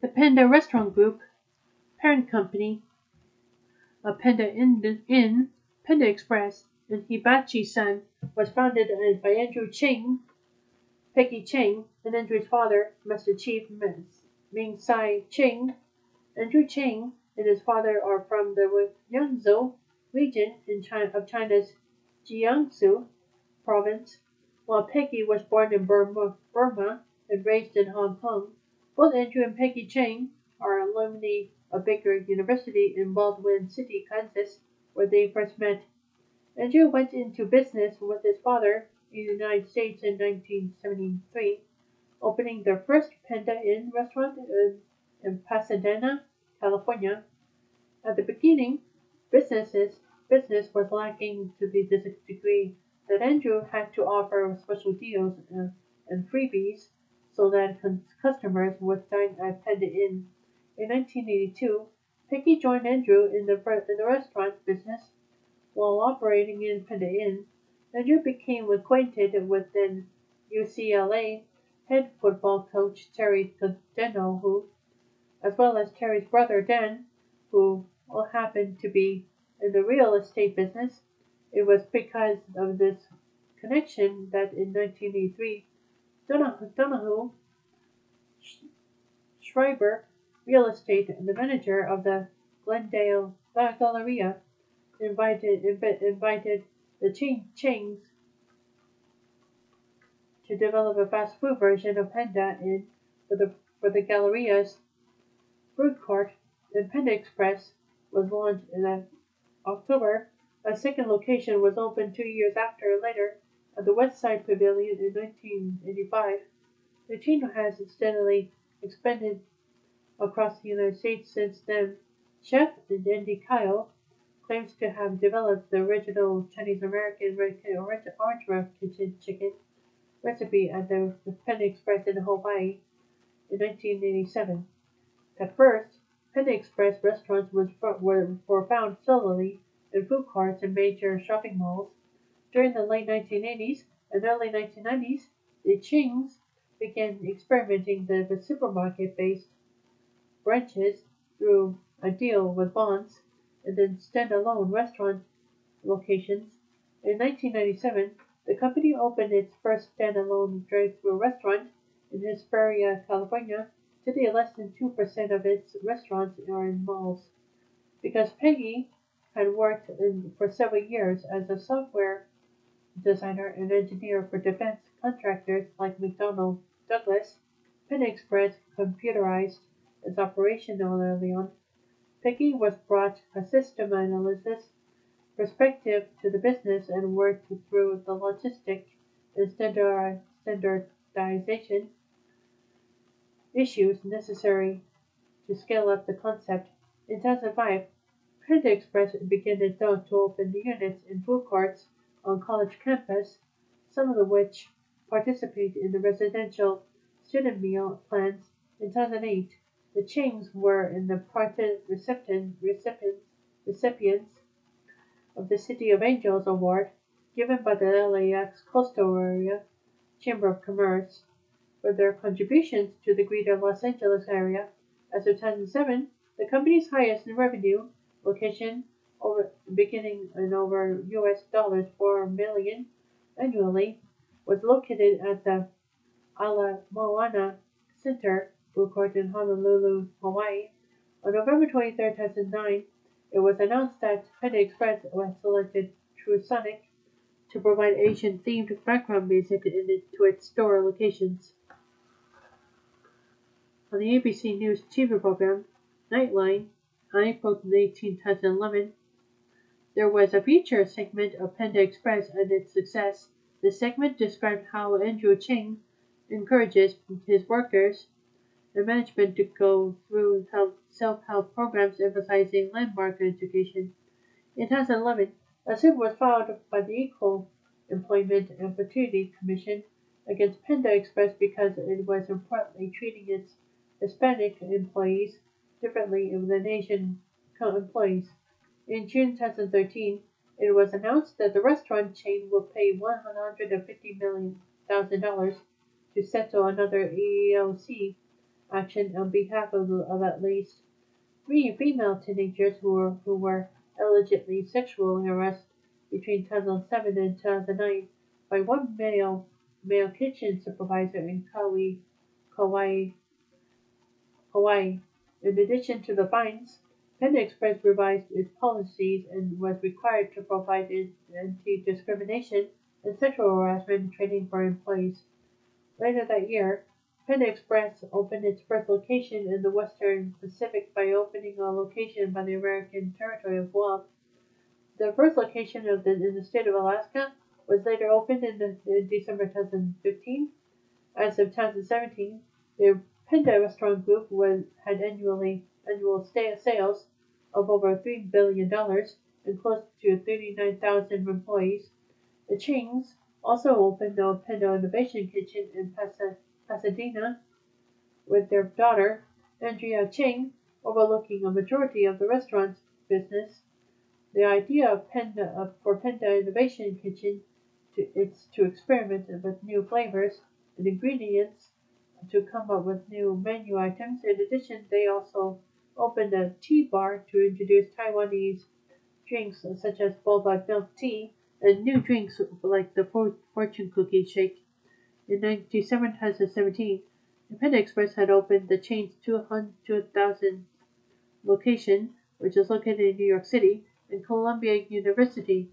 The Panda Restaurant Group, parent company of Panda Inn, Panda Express, and Hibachi-san, was founded by Andrew Cheng, Peggy Cheng, and Andrew's father, Master Chief Ming Sai Cheng. Andrew Cheng and his father are from the Yangzhou region of China's Jiangsu province, while Peggy was born in Burma and raised in Hong Kong. Both Andrew and Peggy Cheng are alumni of Baker University in Baldwin City, Kansas, where they first met. Andrew went into business with his father in the United States in 1973, opening their first Panda Inn restaurant in Pasadena, California. At the beginning, business was lacking to the degree that Andrew had to offer special deals and freebies so that customers would dine at Panda Inn. In 1982, Peggy joined Andrew in the restaurant business. While operating in Panda Inn, Andrew became acquainted with then UCLA head football coach Terry Denohu, as well as Terry's brother Dan, who all happened to be in the real estate business. It was because of this connection that in 1983, Donohue Schreiber Real Estate, the manager of the Glendale Galleria, invited the Chengs to develop a fast food version of Panda Inn for the Galleria's food court, and Panda Express was launched in October. A second location was opened 2 years later at the West Side Pavilion in 1985. The chain has steadily expanded across the United States since then. Chef Andy Kyle claims to have developed the original Chinese-American orange chicken recipe at the Panda Express in Hawaii in 1987. At first, Panda Express restaurants were found solely in food courts in major shopping malls. During the late 1980s and early 1990s, the Chings began experimenting with supermarket-based branches through a deal with Bonds and then standalone restaurant locations. In 1997, the company opened its first standalone drive-through restaurant in Hesperia, California. Today, less than 2% of its restaurants are in malls. Because Peggy had worked for several years as a software designer and engineer for defense contractors like McDonnell Douglas, Panda Express computerized its operation early on. Peggy was brought a system analysis perspective to the business and worked through the logistic and standardization issues necessary to scale up the concept. In 2005, Panda Express began to open units in food courts on college campus, some of which participate in the residential student meal plans. In 2008, the Chings were in the recipients of the City of Angels Award given by the LAX Coastal Area Chamber of Commerce for their contributions to the greater Los Angeles area. As of 2007, the company's highest in revenue location, beginning in over US dollars $4 million annually, was located at the Ala Moana Center food court in Honolulu, Hawaii. On November 23, 2009, it was announced that Panda Express was selected True Sonic to provide Asian-themed background music to its store locations. On the ABC News TV program Nightline on April 18, 2011, there was a feature segment of Panda Express and its success. The segment described how Andrew Cheng encourages his workers and management to go through self-help programs emphasizing landmark education. In 2011, a suit was filed by the Equal Employment and Opportunity Commission against Panda Express because it was improperly treating its Hispanic employees differently than Asian employees. In June 2013, it was announced that the restaurant chain will pay $150,000 to settle another EEOC action on behalf of at least three female teenagers who were allegedly sexually harassed between 2007 and 2009 by one male kitchen supervisor in Kauai, Hawaii. In addition to the fines, Panda Express revised its policies and was required to provide anti-discrimination and sexual harassment training for employees. Later that year, Panda Express opened its first location in the Western Pacific by opening a location by the American territory of Guam. The first location in the state of Alaska was later opened in December 2015. As of 2017, the Panda Restaurant Group had annual sales of over $3 billion and close to 39,000 employees. The chains also opened a Panda Innovation Kitchen in Pasadena with their daughter, Andrea Chang, overlooking a majority of the restaurant's business. The idea for Panda Innovation Kitchen is to experiment with new flavors and ingredients to come up with new menu items. In addition, they also opened a tea bar to introduce Taiwanese drinks such as boba milk tea and new drinks like the fortune cookie shake. In December 2017, the Panda Express had opened the chain's 2,000th location, which is located in New York City, and Columbia University